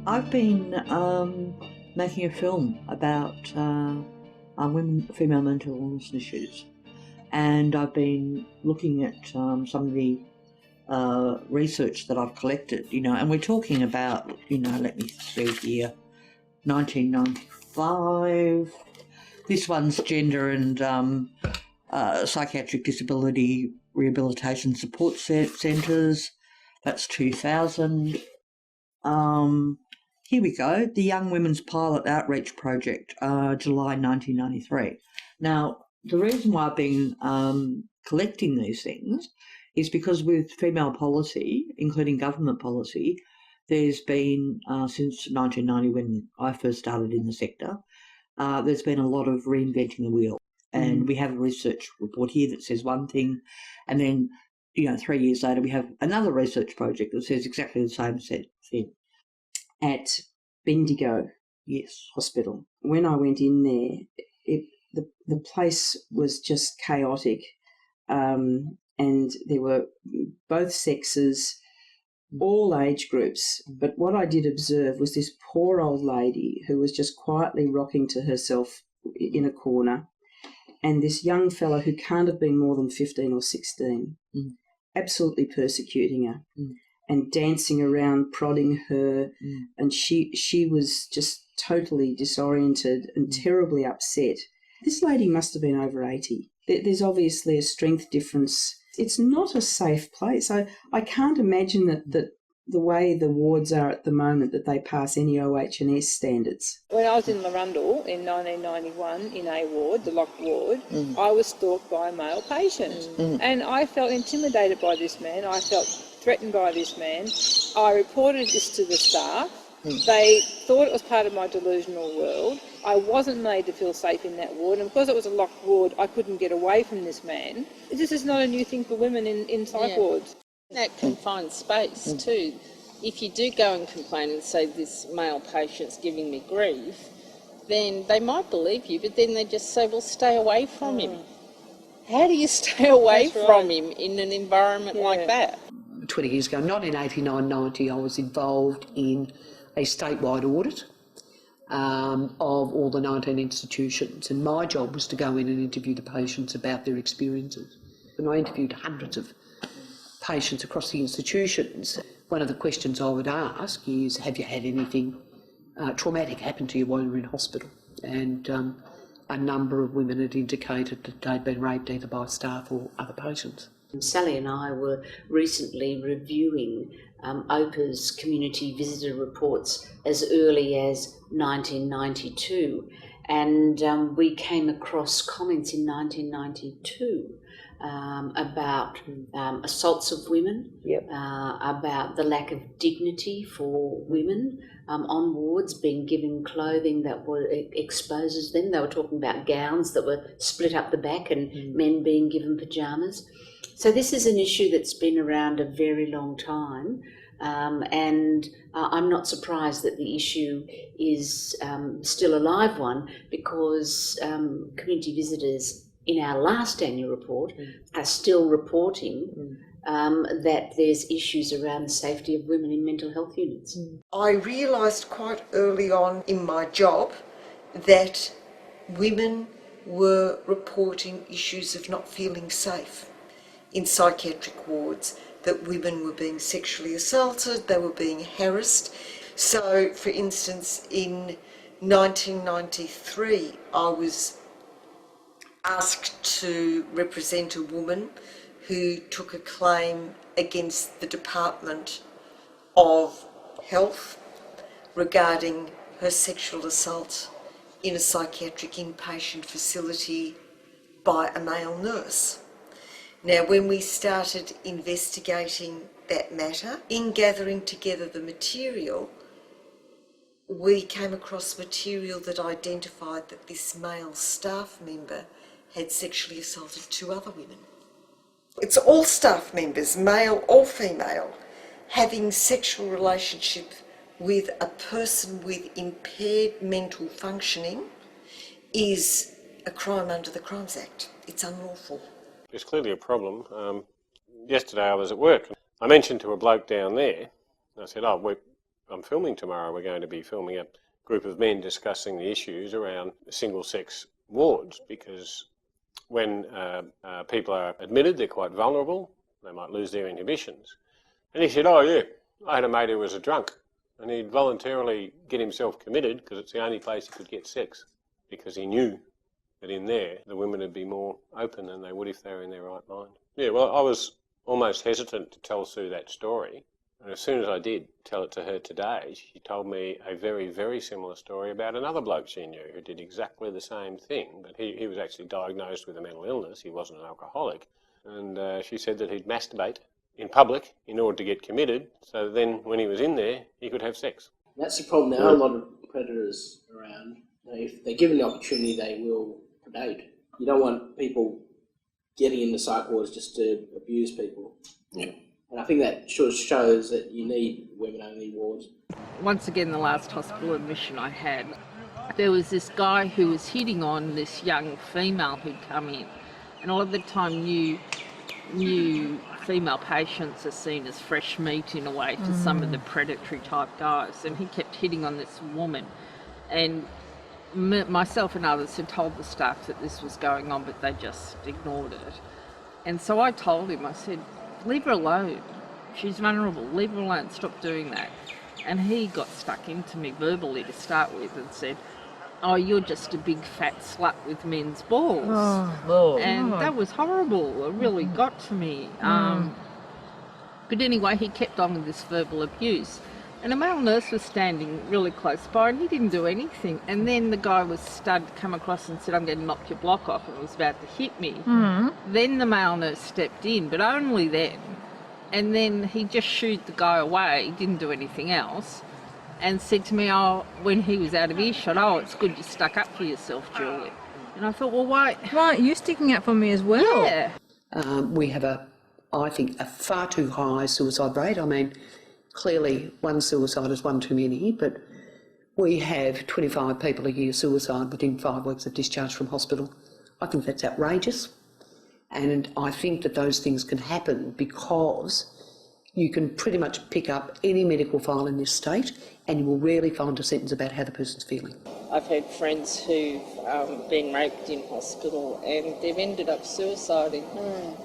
I've been making a film about female mental illness issues, and I've been looking at some of the research that I've collected, and we're talking about, let me see here, 1995. This one's gender and psychiatric disability rehabilitation support centres. That's 2000. Here we go, the Young Women's Pilot Outreach Project, July 1993. Now, the reason why I've been collecting these things is because with female policy, including government policy, there's been, since 1990 when I first started in the sector, there's been a lot of reinventing the wheel. And we have a research report here that says one thing, and then 3 years later, we have another research project that says exactly the same thing. At Bendigo Yes. Hospital, when I went in there, the place was just chaotic, and there were both sexes, all age groups. But what I did observe was this poor old lady who was just quietly rocking to herself in a corner, and this young fellow who can't have been more than 15 or 16, absolutely persecuting her and dancing around, prodding her, and she was just totally disoriented and terribly upset. This lady must have been over 80. There's obviously a strength difference. It's not a safe place. I can't imagine that the way the wards are at the moment, that they pass any OH&S standards. When I was in Larundel in 1991 in a ward, the locked ward, I was stalked by a male patient. And I felt intimidated by this man. I felt threatened by this man. I reported this to the staff. They thought it was part of my delusional world. I wasn't made to feel safe in that ward, and because it was a locked ward, I couldn't get away from this man. This is not a new thing for women in psych wards. That confined space too. If you do go and complain and say this male patient's giving me grief, then they might believe you, but then they just say, well, stay away from him. How do you stay away from him in an environment like that? 20 years ago, not in 89-90, I was involved in a statewide audit of all the 19 institutions, and my job was to go in and interview the patients about their experiences. And I interviewed hundreds of patients across the institutions. One of the questions I would ask is, have you had anything traumatic happen to you while you were in hospital? And a number of women had indicated that they'd been raped either by staff or other patients. Sally and I were recently reviewing OPA's community visitor reports as early as 1992, and we came across comments in 1992 about assaults of women, about the lack of dignity for women on wards, being given clothing that exposes them. They were talking about gowns that were split up the back and men being given pyjamas. So this is an issue that's been around a very long time, and I'm not surprised that the issue is still a live one, because community visitors in our last annual report are still reporting that there's issues around the safety of women in mental health units. I realised quite early on in my job that women were reporting issues of not feeling safe in psychiatric wards, that women were being sexually assaulted, they were being harassed. So, for instance, in 1993, I was asked to represent a woman who took a claim against the Department of Health regarding her sexual assault in a psychiatric inpatient facility by a male nurse. Now, when we started investigating that matter, in gathering together the material, we came across material that identified that this male staff member had sexually assaulted 2 other women. It's all staff members, male or female, having sexual relationship with a person with impaired mental functioning is a crime under the Crimes Act. It's unlawful. It's clearly a problem. Yesterday I was at work. I mentioned to a bloke down there, I said, I'm filming tomorrow, we're going to be filming a group of men discussing the issues around single-sex wards, because when people are admitted, they're quite vulnerable. They might lose their inhibitions. And he said, oh yeah, I had a mate who was a drunk, and he'd voluntarily get himself committed because it's the only place he could get sex, because he knew that in there the women would be more open than they would if they were in their right mind. Yeah, well, I was almost hesitant to tell Sue that story, and as soon as I did tell it to her today, she told me a very, very similar story about another bloke she knew who did exactly the same thing, but he was actually diagnosed with a mental illness. He wasn't an alcoholic, and she said that he'd masturbate in public in order to get committed, so then when he was in there, he could have sex. That's the problem now. A lot of predators around, if they're given the opportunity, they will predate. You don't want people getting into psych wards just to abuse people. Yeah. And I think that sort of shows that you need women-only wards. Once again, the last hospital admission I had, there was this guy who was hitting on this young female who'd come in, and a lot of the time new female patients are seen as fresh meat in a way to some of the predatory type guys, and he kept hitting on this woman, and myself and others had told the staff that this was going on, but they just ignored it. And so I told him, I said, leave her alone, she's vulnerable, leave her alone, stop doing that. And he got stuck into me verbally to start with and said, oh, you're just a big fat slut with men's balls. And that was horrible. It really got to me. But anyway, he kept on with this verbal abuse. And a male nurse was standing really close by and he didn't do anything. And then the guy was started to come across and said, I'm going to knock your block off, and was about to hit me. Then the male nurse stepped in, but only then. And then he just shooed the guy away, didn't do anything else, and said to me, oh, when he was out of earshot, oh, it's good you stuck up for yourself, Julie. And I thought, well, why aren't you sticking up for me as well? Yeah. We have I think, a far too high suicide rate. I mean, clearly one suicide is one too many, but we have 25 people a year suicide within 5 weeks of discharge from hospital. I think that's outrageous. And I think that those things can happen because you can pretty much pick up any medical file in this state and you will rarely find a sentence about how the person's feeling. I've had friends who've been raped in hospital and they've ended up suiciding.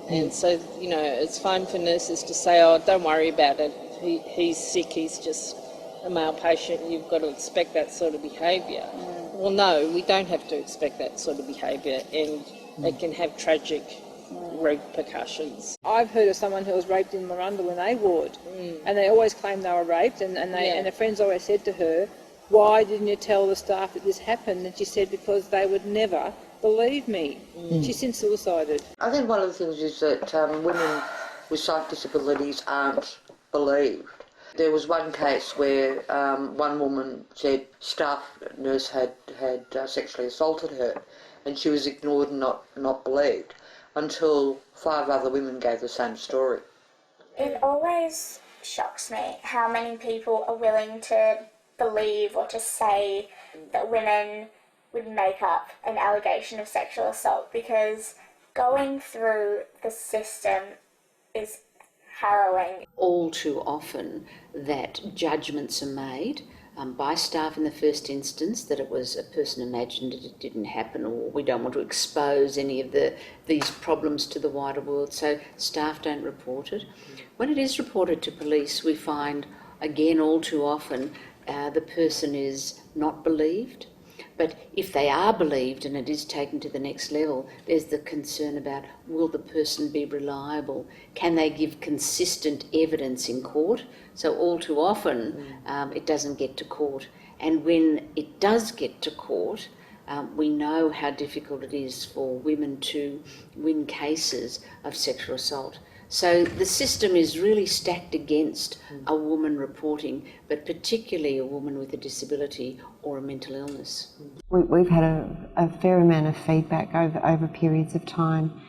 And so, you know, it's fine for nurses to say, oh, don't worry about it, he's sick, he's just a male patient, you've got to expect that sort of behaviour. Well, no, we don't have to expect that sort of behaviour, and it can have tragic repercussions. I've heard of someone who was raped in Murrundle in A ward, and they always claimed they were raped, and her friends always said to her, why didn't you tell the staff that this happened? And she said, because they would never believe me. She's since suicided. I think one of the things is that women with psych disabilities aren't believed. There was one case where one woman said staff nurse had sexually assaulted her, and she was ignored and not believed, until 5 other women gave the same story. It always shocks me how many people are willing to believe or to say that women would make up an allegation of sexual assault, because going through the system is harrowing. All too often that judgments are made by staff in the first instance that it was a person imagined it didn't happen, or we don't want to expose any of these problems to the wider world, so staff don't report it. When it is reported to police, we find again all too often the person is not believed. But if they are believed and it is taken to the next level, there's the concern about, will the person be reliable? Can they give consistent evidence in court? So all too often it doesn't get to court. And when it does get to court, we know how difficult it is for women to win cases of sexual assault. So the system is really stacked against a woman reporting, but particularly a woman with a disability or a mental illness. We've had a fair amount of feedback over periods of time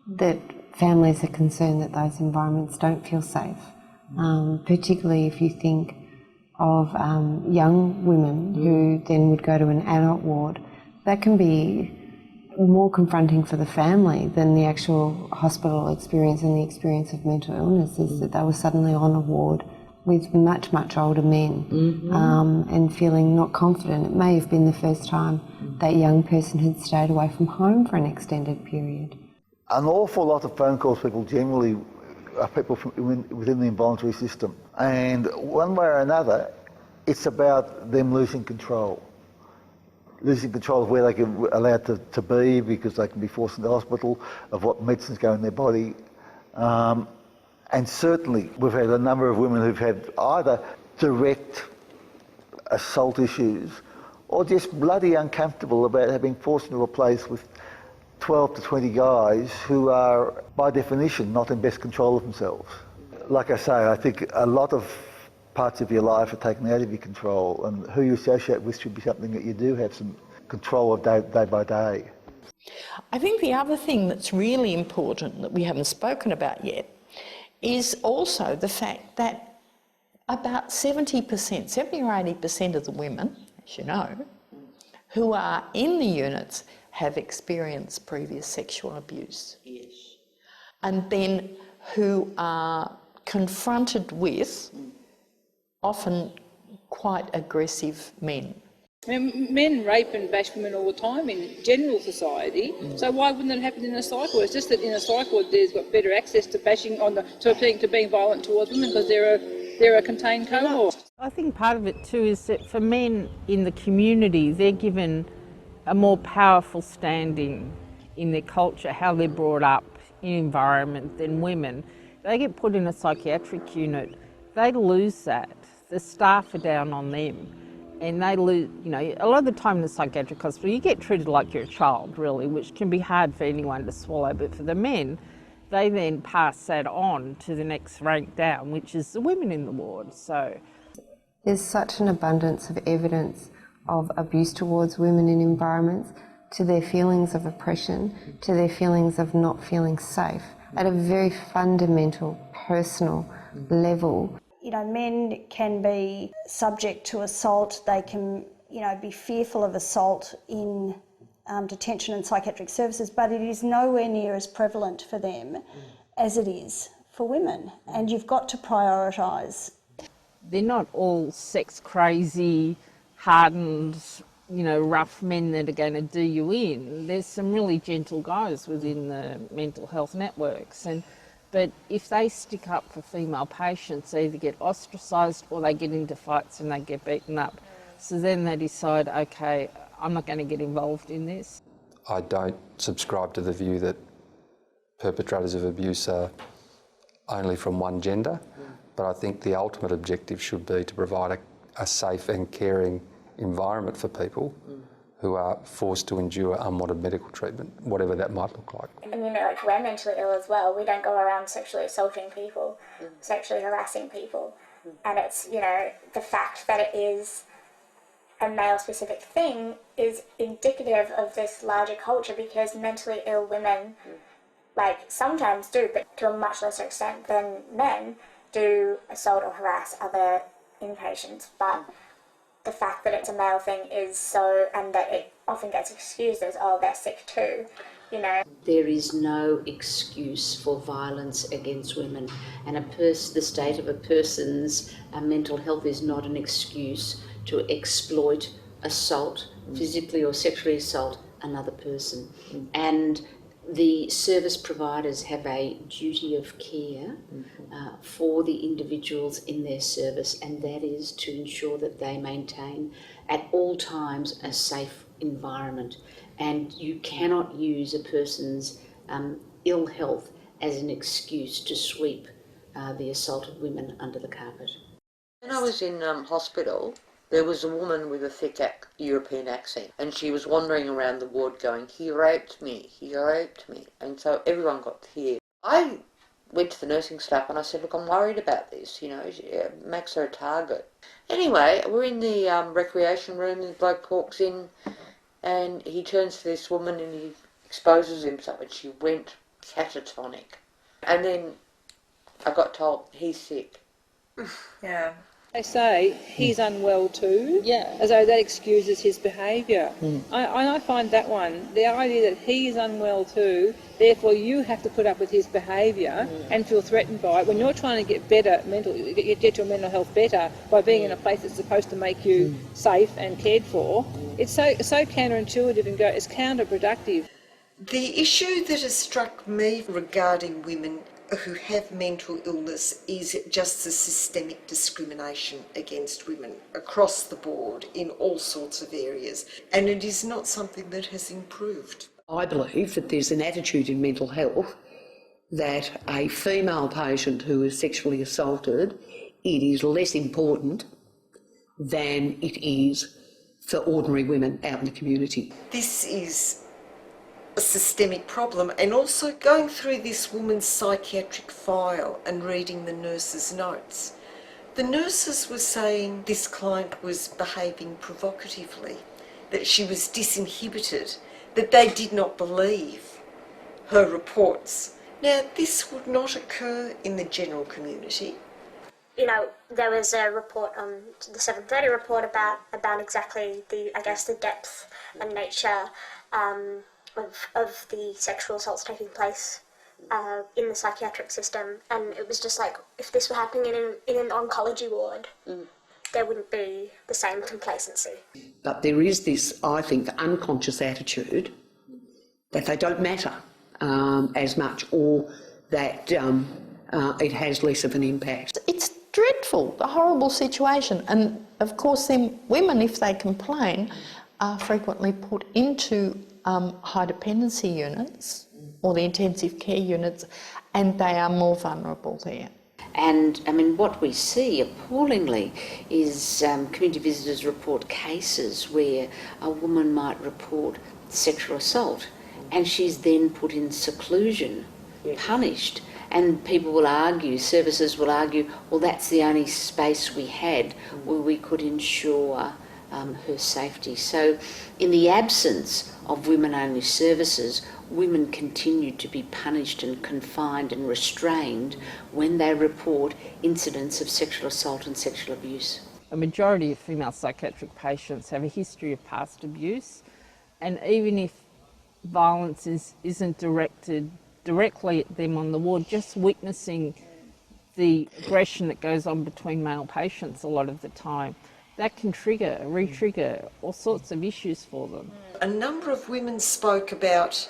that families are concerned that those environments don't feel safe, particularly if you think of young women who then would go to an adult ward. That can be more confronting for the family than the actual hospital experience and the experience of mental illness, is that they were suddenly on a ward with much, much older men and feeling not confident. It may have been the first time that young person had stayed away from home for an extended period. An awful lot of phone calls people generally are people from within the involuntary system. And one way or another, it's about them losing control. Losing control of where they can allowed to be because they can be forced into hospital, of what medicines go in their body. And certainly we've had a number of women who've had either direct assault issues or just bloody uncomfortable about having forced into a place with 12 to 20 guys who are, by definition, not in best control of themselves. Like I say, I think a lot of parts of your life are taken out of your control, and who you associate with should be something that you do have some control of day by day. I think the other thing that's really important that we haven't spoken about yet is also the fact that about 70%, 70 or 80% of the women, as you know, who are in the units have experienced previous sexual abuse. Yes. And then who are confronted with often quite aggressive men. I mean, men rape and bash women all the time in general society, so why wouldn't it happen in a psych ward? It's just that in a psych ward there's got better access to bashing to being violent towards women because they're a contained cohort. I think part of it too is that for men in the community, they're given a more powerful standing in their culture, how they're brought up in environment than women. They get put in a psychiatric unit, they lose that. The staff are down on them. And they lose, a lot of the time in the psychiatric hospital, you get treated like you're a child, really, which can be hard for anyone to swallow. But for the men, they then pass that on to the next rank down, which is the women in the ward. So there's such an abundance of evidence of abuse towards women in environments, to their feelings of oppression, to their feelings of not feeling safe, at a very fundamental, personal level. Men can be subject to assault, they can, be fearful of assault in detention and psychiatric services, but it is nowhere near as prevalent for them as it is for women, and you've got to prioritise. They're not all sex crazy, hardened, rough men that are going to do you in. There's some really gentle guys within the mental health networks, but if they stick up for female patients, they either get ostracised or they get into fights and they get beaten up. So then they decide, okay, I'm not going to get involved in this. I don't subscribe to the view that perpetrators of abuse are only from one gender, but I think the ultimate objective should be to provide a safe and caring environment for people who are forced to endure unwanted medical treatment, whatever that might look like. And we're mentally ill as well. We don't go around sexually assaulting people, sexually harassing people. And it's, the fact that it is a male-specific thing is indicative of this larger culture, because mentally ill women, sometimes do, but to a much lesser extent than men, do assault or harass other inpatients. But the fact that it's a male thing is so, and that it often gets excused as, oh, they're sick too, There is no excuse for violence against women, and the state of a person's mental health is not an excuse to exploit, assault, physically or sexually assault another person. And the service providers have a duty of care for the individuals in their service, and that is to ensure that they maintain at all times a safe environment. And you cannot use a person's ill health as an excuse to sweep the assaulted women under the carpet. When I was in hospital, there was a woman with a thick European accent, and she was wandering around the ward going, he raped me, and so everyone got to hear. I went to the nursing staff and I said, look, I'm worried about this, it makes her a target. Anyway, we're in the recreation room, and the bloke walks in, and he turns to this woman and he exposes himself, and she went catatonic. And then I got told, he's sick. Yeah. They say he's unwell too, as though that excuses his behaviour. I find that one, the idea that he is unwell too, therefore you have to put up with his behaviour and feel threatened by it when you're trying to get better get your mental health better by being in a place that's supposed to make you safe and cared for. It's so counterintuitive and it's counterproductive. The issue that has struck me regarding women who have mental illness is just the systemic discrimination against women across the board in all sorts of areas, and it is not something that has improved. I believe that there's an attitude in mental health that a female patient who is sexually assaulted, it is less important than it is for ordinary women out in the community. This is a systemic problem, and also going through this woman's psychiatric file and reading the nurse's notes. The nurses were saying this client was behaving provocatively, that she was disinhibited, that they did not believe her reports. Now, this would not occur in the general community. You know, there was a report on the 7:30 report about exactly the depth and nature of the sexual assaults taking place in the psychiatric system, and it was just like, if this were happening in an oncology ward, there wouldn't be the same complacency. But there is this, I think, unconscious attitude that they don't matter as much, or that it has less of an impact. It's dreadful, the horrible situation, and of course then women, if they complain, are frequently put into high dependency units or the intensive care units, and they are more vulnerable there. And I mean, what we see appallingly is community visitors report cases where a woman might report sexual assault and she's then put in seclusion, punished, and people will argue, services will argue, well, that's the only space we had where we could ensure her safety. So in the absence of women-only services, women continue to be punished and confined and restrained when they report incidents of sexual assault and sexual abuse. A majority of female psychiatric patients have a history of past abuse, and even if violence isn't directed directly at them on the ward, just witnessing the aggression that goes on between male patients a lot of the time, that can re-trigger all sorts of issues for them. A number of women spoke about,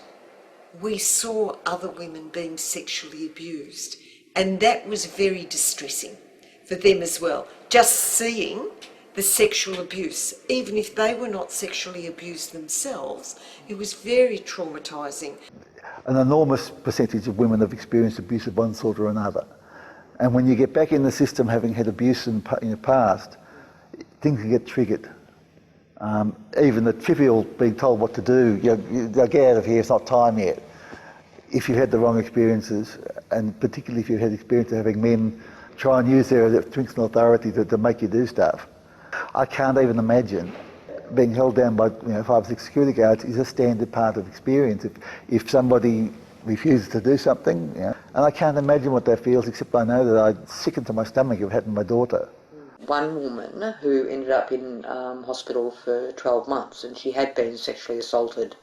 we saw other women being sexually abused, and that was very distressing for them as well. Just seeing the sexual abuse, even if they were not sexually abused themselves, it was very traumatising. An enormous percentage of women have experienced abuse of one sort or another. And when you get back in the system having had abuse in the past, things can get triggered. Even the trivial being told what to do, get out of here, it's not time yet. If you've had the wrong experiences, and particularly if you've had experience of having men try and use their strength and authority to make you do stuff, I can't even imagine being held down by 5 or 6 security guards is a standard part of experience. If somebody refuses to do something, and I can't imagine what that feels, except I know that I'd sicken to my stomach if it happened to my daughter. One woman who ended up in hospital for 12 months, and she had been sexually assaulted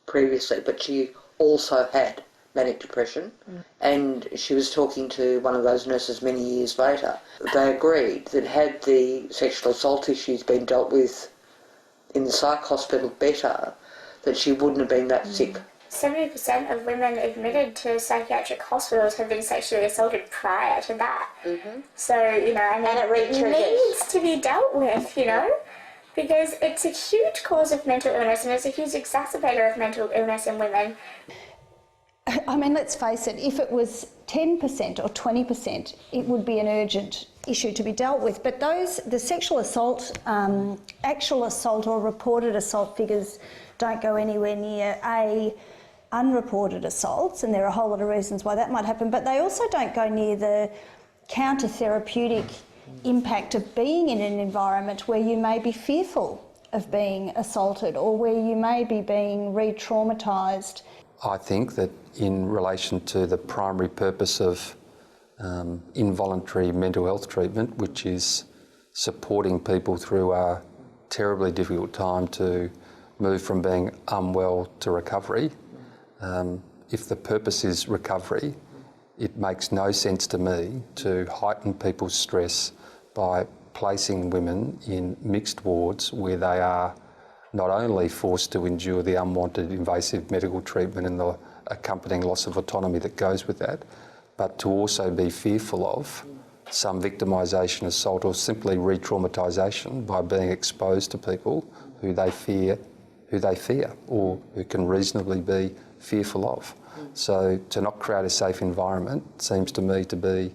previously, but she also had manic depression, and she was talking to one of those nurses many years later. They agreed that had the sexual assault issues been dealt with in the psych hospital better, that she wouldn't have been that sick. 70% of women admitted to psychiatric hospitals have been sexually assaulted prior to that. So, it needs to be dealt with, because it's a huge cause of mental illness and it's a huge exacerbator of mental illness in women. I mean, let's face it, if it was 10% or 20%, it would be an urgent issue to be dealt with. But the sexual assault, actual assault or reported assault figures don't go anywhere near unreported assaults, and there are a whole lot of reasons why that might happen, but they also don't go near the counter-therapeutic impact of being in an environment where you may be fearful of being assaulted or where you may be being re-traumatised. I think that in relation to the primary purpose of involuntary mental health treatment, which is supporting people through a terribly difficult time to move from being unwell to recovery. If the purpose is recovery, it makes no sense to me to heighten people's stress by placing women in mixed wards where they are not only forced to endure the unwanted invasive medical treatment and the accompanying loss of autonomy that goes with that, but to also be fearful of some victimisation, assault or simply re-traumatisation by being exposed to people who they fear or who can reasonably be fearful of. So to not create a safe environment seems to me to be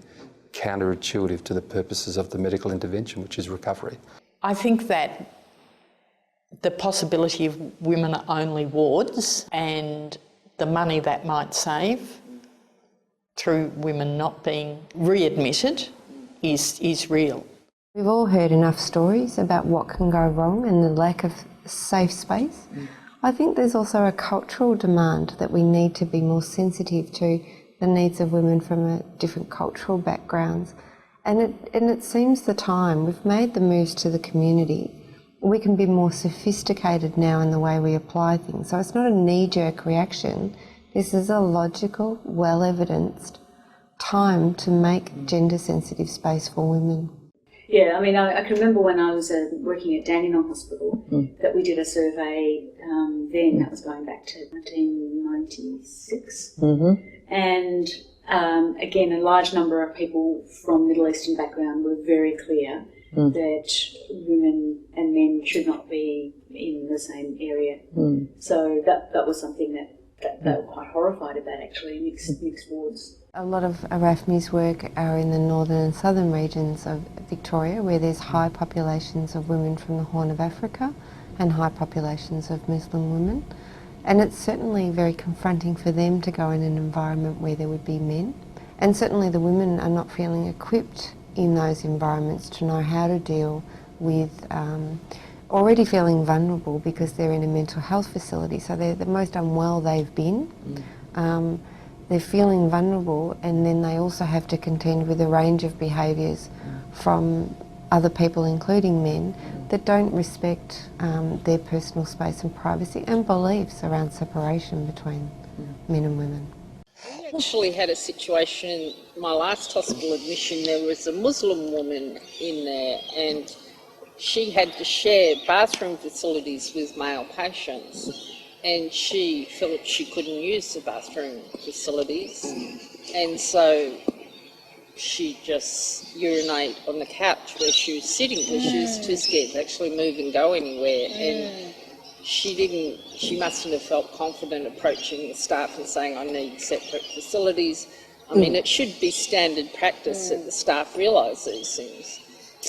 counterintuitive to the purposes of the medical intervention, which is recovery. I think that the possibility of women-only wards and the money that might save through women not being readmitted is real. We've all heard enough stories about what can go wrong and the lack of safe space. I think there's also a cultural demand that we need to be more sensitive to the needs of women from different cultural backgrounds. And it seems the time, we've made the moves to the community. We can be more sophisticated now in the way we apply things. So it's not a knee-jerk reaction. This is a logical, well-evidenced time to make gender-sensitive space for women. Yeah, I mean, I can remember when I was working at Dandenong Hospital that we did a survey then, that was going back to 1996. And again, a large number of people from Middle Eastern background were very clear that women and men should not be in the same area. So that was something that they were quite horrified about, actually, mixed wards. A lot of ARAFMI's work are in the northern and southern regions of Victoria, where there's high populations of women from the Horn of Africa and high populations of Muslim women. And it's certainly very confronting for them to go in an environment where there would be men. And certainly the women are not feeling equipped in those environments to know how to deal with already feeling vulnerable because they're in a mental health facility. So they're the most unwell they've been. They're feeling vulnerable, and then they also have to contend with a range of behaviours from other people, including men, that don't respect their personal space and privacy and beliefs around separation between men and women. We actually had a situation in my last hospital admission. There was a Muslim woman in there, and she had to share bathroom facilities with male patients. And she felt she couldn't use the bathroom facilities, and so she just urinated on the couch where she was sitting because she was too scared to actually move and go anywhere. And she mustn't have felt confident approaching the staff and saying, I need separate facilities. I mean, it should be standard practice that the staff realise these things.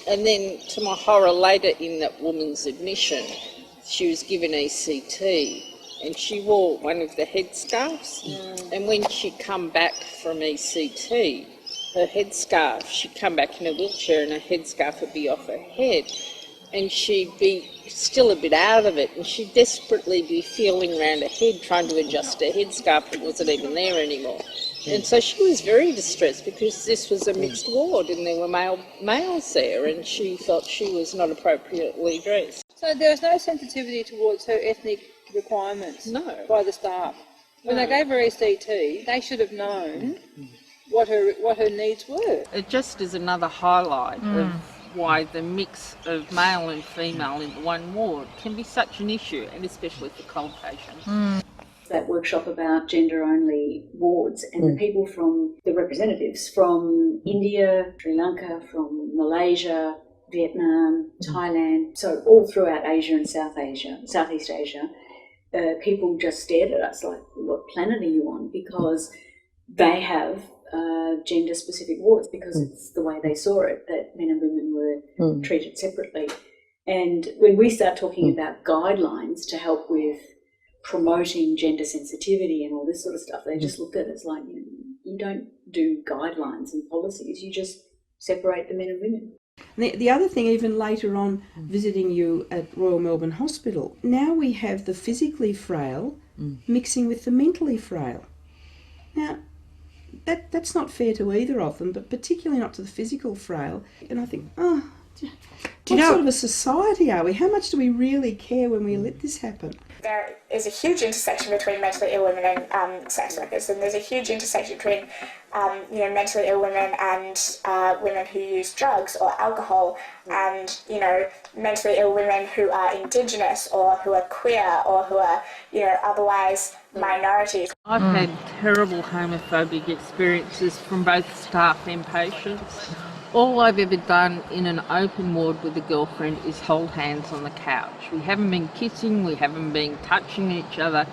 And then, to my horror, later in that woman's admission, she was given ECT. And she wore one of the headscarves. And when she'd come back from ECT, her headscarf, she'd come back in a wheelchair and her headscarf would be off her head. And she'd be still a bit out of it, and she'd desperately be feeling around her head, trying to adjust her headscarf that wasn't even there anymore. And so she was very distressed because this was a mixed ward and there were males there, and she felt she was not appropriately dressed. So there was no sensitivity towards her ethnic requirements by the staff. When they gave her ECT, they should have known what her needs were. It just is another highlight of why the mix of male and female in one ward can be such an issue, and especially for cold patients. That workshop about gender-only wards, and the people from, the representatives from India, Sri Lanka, from Malaysia, Vietnam, Thailand, so all throughout Asia and Southeast Asia, people just stared at us like, what planet are you on? Because they have gender-specific wards, because it's the way they saw it, that men and women were treated separately. And when we start talking about guidelines to help with promoting gender sensitivity and all this sort of stuff, they just look at us like, you don't do guidelines and policies, you just separate the men and women. The other thing, even later on, visiting you at Royal Melbourne Hospital, now we have the physically frail mixing with the mentally frail. Now, that's not fair to either of them, but particularly not to the physical frail. And I think, What sort of a society are we? How much do we really care when we let this happen? There is a huge intersection between mentally ill women and sex workers, and there's a huge intersection between mentally ill women and women who use drugs or alcohol, and mentally ill women who are Indigenous or who are queer or who are otherwise minorities. I've had terrible homophobic experiences from both staff and patients. All I've ever done in an open ward with a girlfriend is hold hands on the couch. We haven't been kissing, we haven't been touching each other,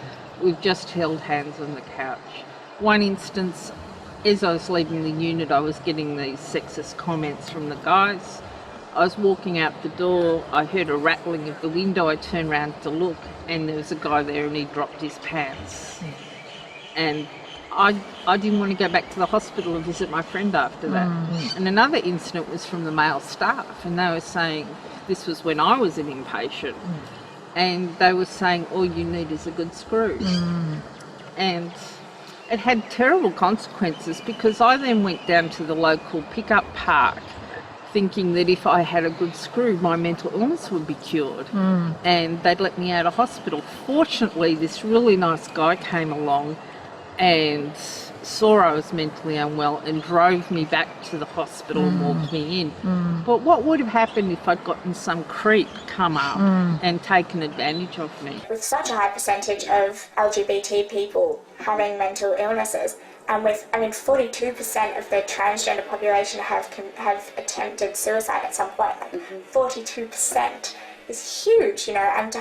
we've just held hands on the couch. One instance, as I was leaving the unit, I was getting these sexist comments from the guys. I was walking out the door, I heard a rattling of the window, I turned around to look, and there was a guy there and he dropped his pants. And I didn't want to go back to the hospital and visit my friend after that. And another incident was from the male staff, and they were saying, this was when I was an inpatient, and they were saying all you need is a good screw. And it had terrible consequences, because I then went down to the local pickup park thinking that if I had a good screw, my mental illness would be cured, and they'd let me out of hospital. Fortunately, this really nice guy came along and saw I was mentally unwell and drove me back to the hospital and walked me in. But what would have happened if I'd gotten some creep come up and taken advantage of me? With such a high percentage of LGBT people having mental illnesses, and with 42% of the transgender population have attempted suicide at some point. 42% is huge, and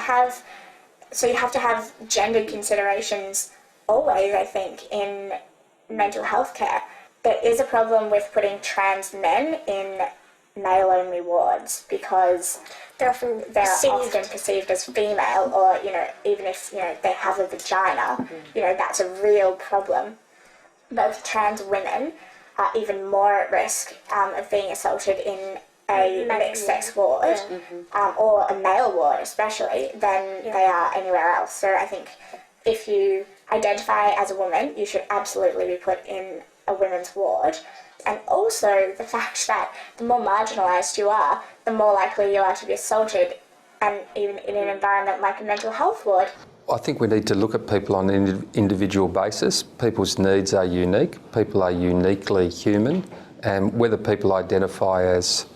so you have to have gender considerations always, I think, in mental health care. There is a problem with putting trans men in male-only wards, because they're often perceived as female, or even if they have a vagina, that's a real problem. Both trans women are even more at risk of being assaulted in a mixed-sex ward, or a male ward especially, than they are anywhere else. So I think if you identify as a woman, you should absolutely be put in a women's ward. And also the fact that the more marginalised you are, the more likely you are to be assaulted, and even in an environment like a mental health ward. I think we need to look at people on an individual basis. People's needs are unique, people are uniquely human, and whether people identify as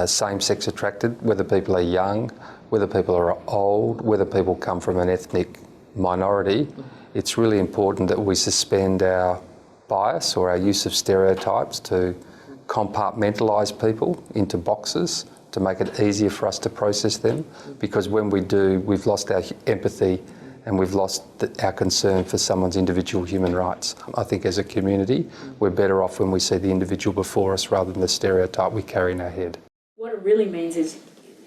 same-sex attracted, whether people are young, whether people are old, whether people come from an ethnic minority, it's really important that we suspend our bias or our use of stereotypes to compartmentalise people into boxes to make it easier for us to process them, because when we do, we've lost our empathy and we've lost our concern for someone's individual human rights. I think as a community, we're better off when we see the individual before us rather than the stereotype we carry in our head. What it really means is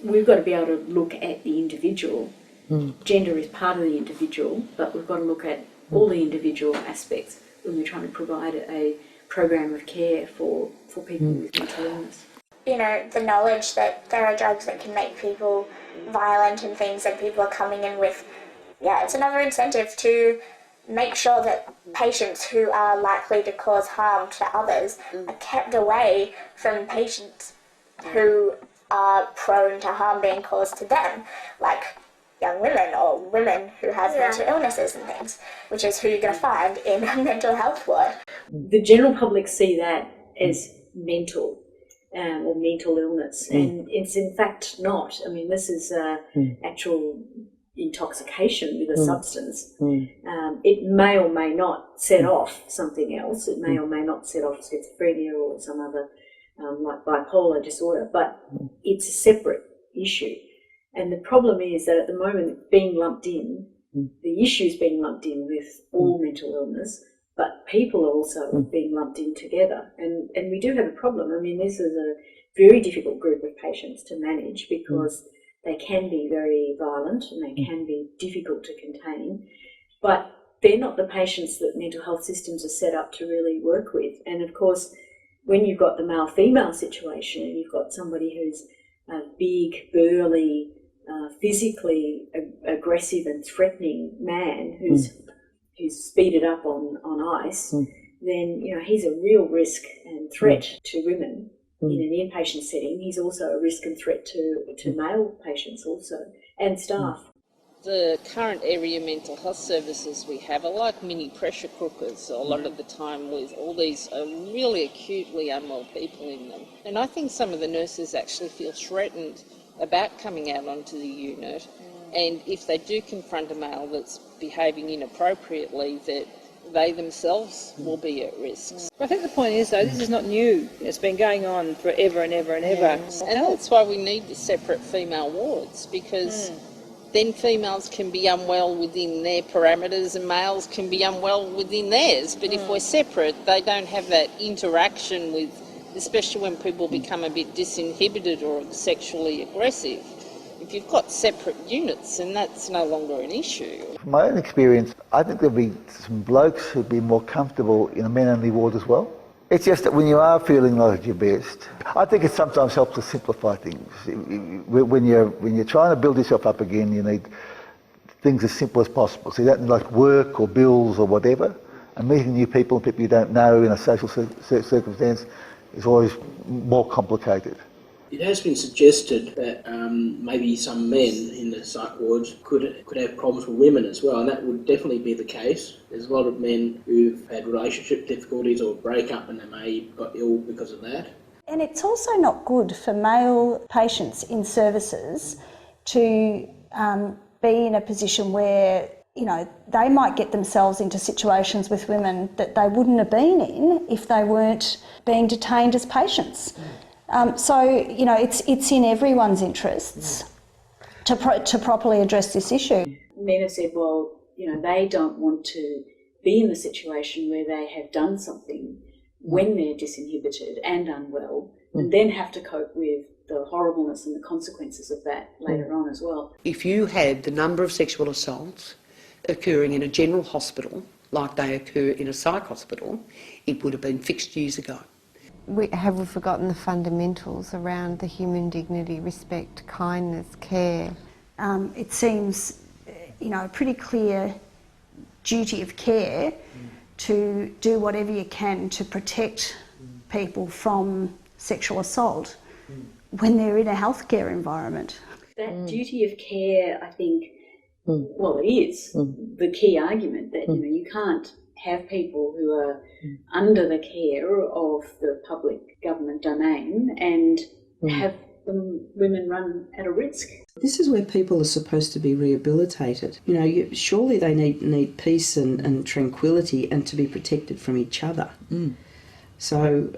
we've got to be able to look at the individual. Gender is part of the individual, but we've got to look at all the individual aspects when we're trying to provide a program of care for people with mental illness. The knowledge that there are drugs that can make people violent and things, and people are coming in with, it's another incentive to make sure that patients who are likely to cause harm to others are kept away from patients who are prone to harm being caused to them, like young women or women who have mental illnesses and things, which is who you're going to find in a mental health ward. The general public see that as mental or mental illness, and it's in fact not. I mean, this is actual intoxication with a substance. It may or may not set off something else. It may or may not set off schizophrenia or some other like bipolar disorder, but it's a separate issue. And the problem is that at the moment being lumped in, the issue's being lumped in with all mental illness, but people are also being lumped in together. And we do have a problem. I mean, this is a very difficult group of patients to manage, because they can be very violent and they can be difficult to contain, but they're not the patients that mental health systems are set up to really work with. And of course, when you've got the male-female situation and you've got somebody who's a big, burly, physically aggressive and threatening man who's speeded up on ice, then he's a real risk and threat to women in an inpatient setting, he's also a risk and threat to male patients also and staff. The current area mental health services we have are like mini pressure cookers a lot of the time, with all these really acutely unwell people in them. And I think some of the nurses actually feel threatened about coming out onto the unit, and if they do confront a male that's behaving inappropriately, that they themselves will be at risk. I think the point is, though, this is not new. It's been going on forever and ever and ever. And that's why we need the separate female wards, because then females can be unwell within their parameters and males can be unwell within theirs. But if we're separate, they don't have that interaction with, especially when people become a bit disinhibited or sexually aggressive. If you've got separate units, then that's no longer an issue. From my own experience, I think there'll be some blokes who'd be more comfortable in a men-only ward as well. It's just that when you are feeling like your best, I think it sometimes helps to simplify things. When you're trying to build yourself up again, you need things as simple as possible. So you don't need like work or bills or whatever. And meeting new people and people you don't know in a social circumstance is always more complicated. It has been suggested that maybe some men in the psych wards could have problems with women as well, and that would definitely be the case. There's a lot of men who've had relationship difficulties or break up and they may have got ill because of that. And it's also not good for male patients in services to be in a position where, you know, they might get themselves into situations with women that they wouldn't have been in if they weren't being detained as patients. So, you know, it's in everyone's interests to properly address this issue. Men have said, well, you know, they don't want to be in the situation where they have done something when they're disinhibited and unwell, and then have to cope with the horribleness and the consequences of that later on as well. If you had the number of sexual assaults occurring in a general hospital like they occur in a psych hospital, it would have been fixed years ago. Have we forgotten the fundamentals around the human dignity, respect, kindness, care? It seems, you know, a pretty clear duty of care to do whatever you can to protect people from sexual assault when they're in a healthcare environment. That duty of care, I think, well, it is the key argument that, you know, you can't have people who are under the care of the public government domain and have women run at a risk. This is where people are supposed to be rehabilitated. You know, surely they need peace and tranquility and to be protected from each other. So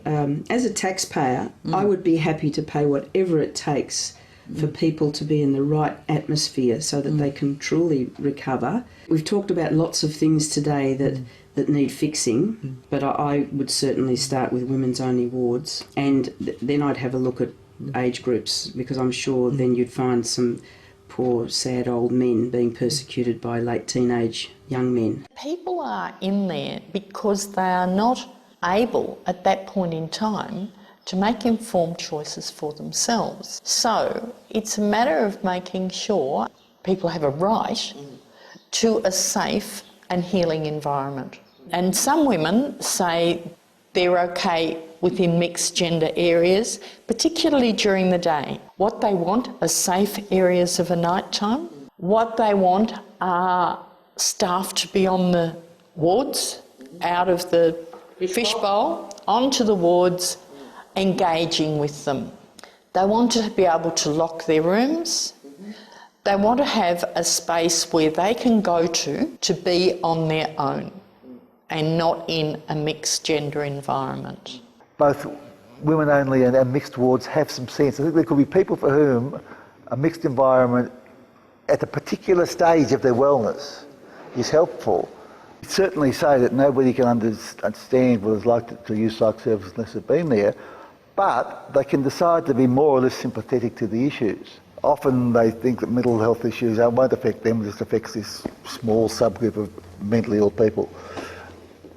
as a taxpayer, I would be happy to pay whatever it takes for people to be in the right atmosphere so that they can truly recover. We've talked about lots of things today that need fixing, but I would certainly start with women's only wards, and then I'd have a look at age groups, because I'm sure then you'd find some poor sad old men being persecuted by late teenage young men. People are in there because they are not able at that point in time to make informed choices for themselves. So it's a matter of making sure people have a right to a safe and healing environment. And some women say they're okay within mixed gender areas, particularly during the day. What they want are safe areas of a night time. What they want are staff to be on the wards, out of the fishbowl, onto the wards, engaging with them. They want to be able to lock their rooms. They want to have a space where they can go to be on their own and not in a mixed gender environment. Both women only and mixed wards have some sense. I think there could be people for whom a mixed environment at a particular stage of their wellness is helpful. I'd certainly say that nobody can understand what it's like to use psych services unless they've been there, but they can decide to be more or less sympathetic to the issues. Often they think that mental health issues won't affect them, it just affects this small subgroup of mentally ill people.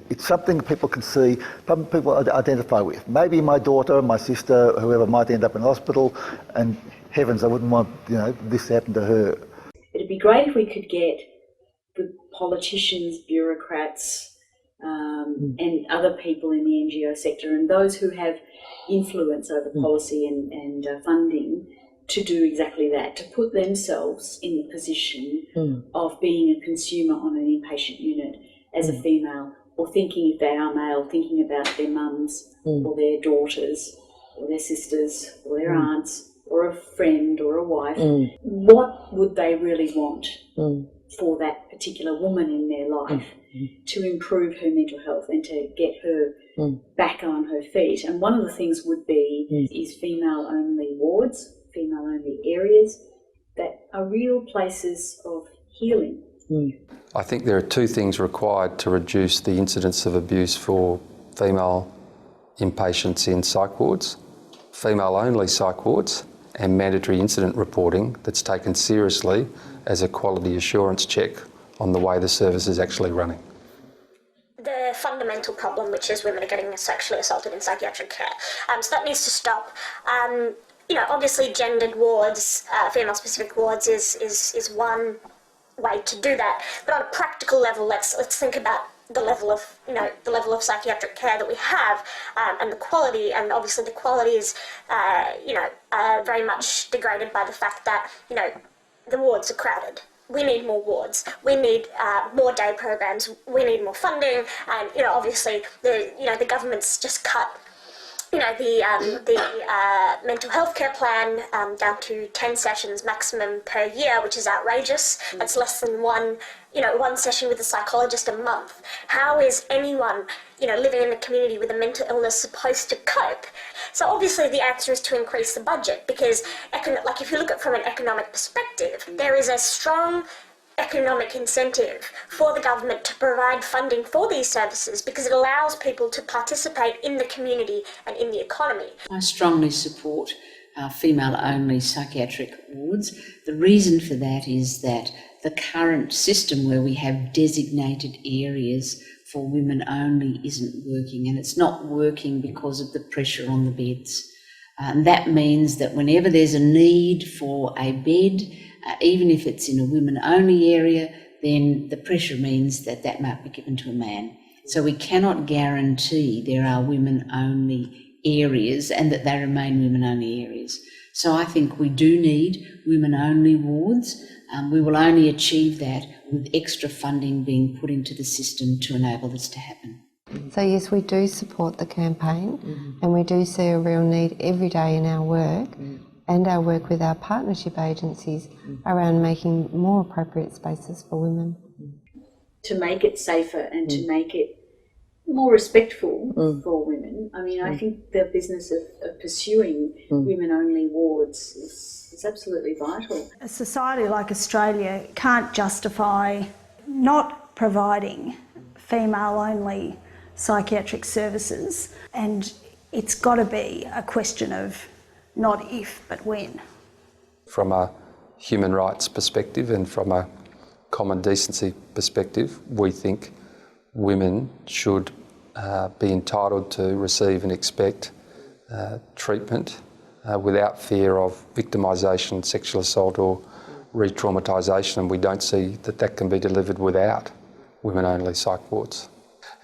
It's something people can see, people identify with. Maybe my daughter, my sister, whoever might end up in hospital, and heavens, I wouldn't want this to happen to her. It'd be great if we could get the politicians, bureaucrats, and other people in the NGO sector and those who have influence over policy and funding to do exactly that, to put themselves in the position of being a consumer on an inpatient unit as a female, or thinking, if they are male, thinking about their mums or their daughters or their sisters or their aunts or a friend or a wife. What would they really want for that particular woman in their life to improve her mental health and to get her back on her feet? And one of the things would be is female-only wards, female-only areas that are real places of healing. I think there are two things required to reduce the incidence of abuse for female inpatients in psych wards: female-only psych wards and mandatory incident reporting that's taken seriously as a quality assurance check on the way the service is actually running. The fundamental problem, which is women are getting sexually assaulted in psychiatric care. So that needs to stop. Obviously gendered wards, female-specific wards is one way to do that. But on a practical level, let's think about the level of psychiatric care that we have, and the quality. And obviously the quality is very much degraded by the fact that the wards are crowded. We need more wards. We need more day programs. We need more funding. And obviously the government's just cut the mental health care plan down to 10 sessions maximum per year, which is outrageous. That's less than one session with a psychologist a month. How is anyone, living in a community with a mental illness supposed to cope? So obviously the answer is to increase the budget, because if you look at it from an economic perspective, there is a strong economic incentive for the government to provide funding for these services, because it allows people to participate in the community and in the economy. I strongly support female-only psychiatric wards. The reason for that is that the current system where we have designated areas for women only isn't working, and it's not working because of the pressure on the beds. And that means that whenever there's a need for a bed, even if it's in a women-only area, then the pressure means that that might be given to a man. So we cannot guarantee there are women-only areas and that they remain women-only areas. So I think we do need women-only wards. We will only achieve that with extra funding being put into the system to enable this to happen. So yes, we do support the campaign, and we do see a real need every day in our work and our work with our partnership agencies around making more appropriate spaces for women. To make it safer and to make it more respectful for women. I mean, I think the business of pursuing women-only wards is absolutely vital. A society like Australia can't justify not providing female-only psychiatric services, and it's got to be a question of not if, but when. From a human rights perspective and from a common decency perspective, we think women should be entitled to receive and expect treatment without fear of victimisation, sexual assault or re-traumatisation, and we don't see that that can be delivered without women-only psych wards.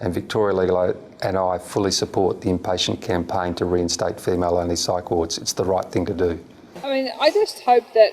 And Victoria Legal Aid and I fully support the inpatient campaign to reinstate female-only psych wards. It's the right thing to do. I mean, I just hope that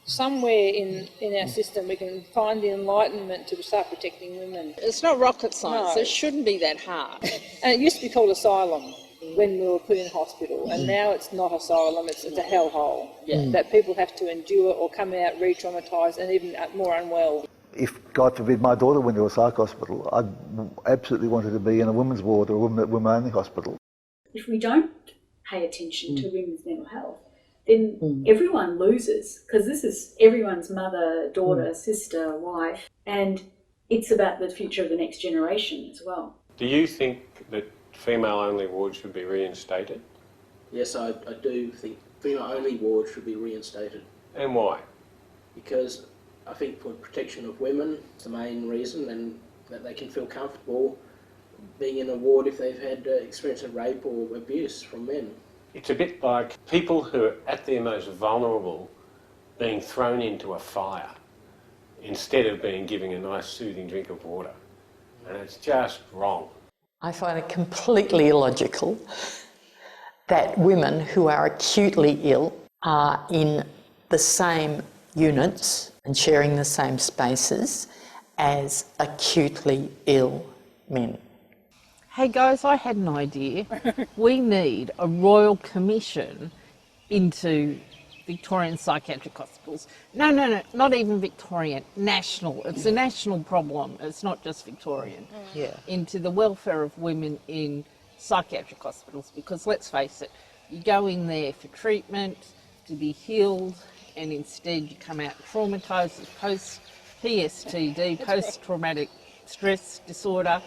somewhere in our system we can find the enlightenment to start protecting women. It's not rocket science. No. It shouldn't be that hard. And it used to be called asylum when we were put in hospital, and now it's not asylum, it's a hellhole that people have to endure or come out re-traumatised and even more unwell. If, God forbid, my daughter went to a psych hospital, I'd absolutely want her to be in a women's ward or a women-only hospital. If we don't pay attention to women's mental health, then everyone loses, because this is everyone's mother, daughter, sister, wife, and it's about the future of the next generation as well. Do you think that female-only wards should be reinstated? Yes, I do think female-only wards should be reinstated. And why? Because I think for protection of women, it's the main reason, and that they can feel comfortable being in a ward if they've had experience of rape or abuse from men. It's a bit like people who are at their most vulnerable being thrown into a fire instead of being given a nice soothing drink of water. And it's just wrong. I find it completely illogical that women who are acutely ill are in the same units and sharing the same spaces as acutely ill men. Hey guys, I had an idea. We need a royal commission into Victorian psychiatric hospitals. No, not even Victorian, national. It's a national problem. It's not just Victorian. Yeah. Into the welfare of women in psychiatric hospitals, because let's face it, you go in there for treatment, to be healed, and instead you come out traumatised with post-PSTD, post-traumatic stress disorder,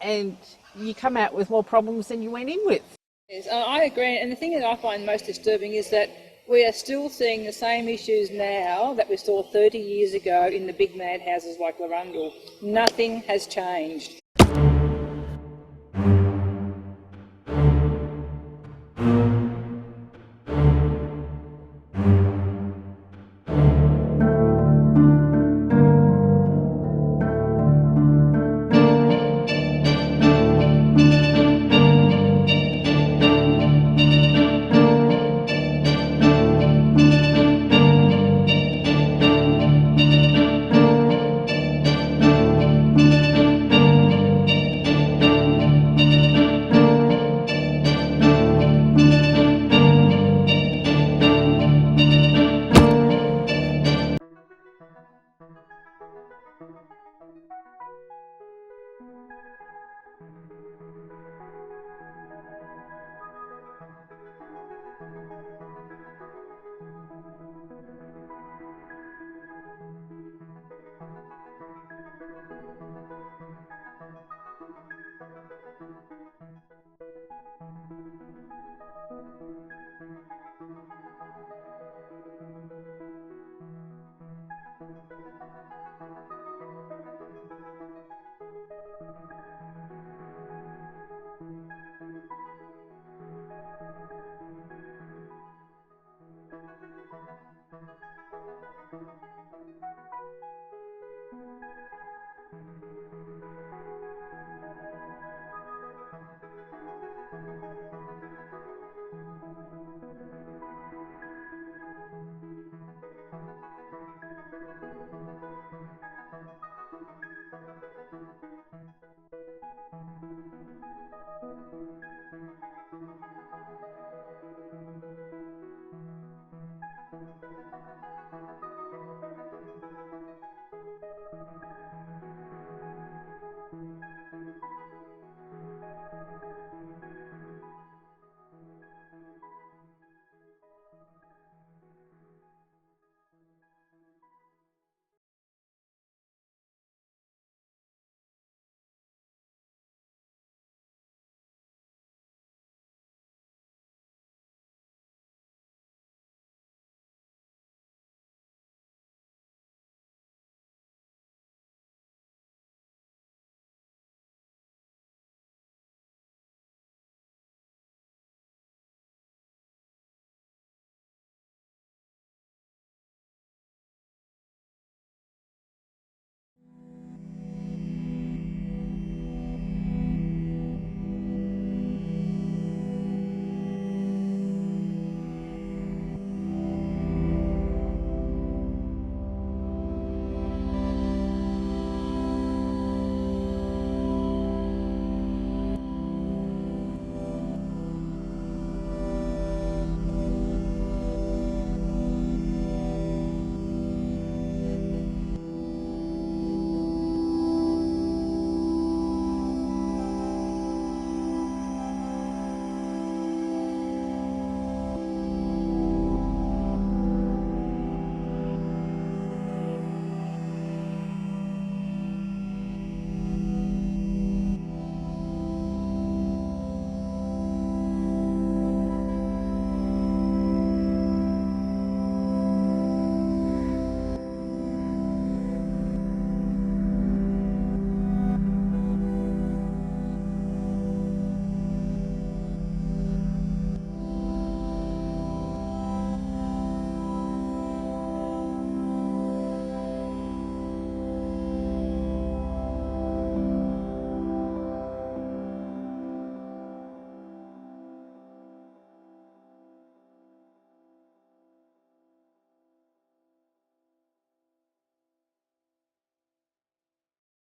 and you come out with more problems than you went in with. Yes, I agree, and the thing that I find most disturbing is that we are still seeing the same issues now that we saw 30 years ago in the big madhouses like Larundel. Nothing has changed.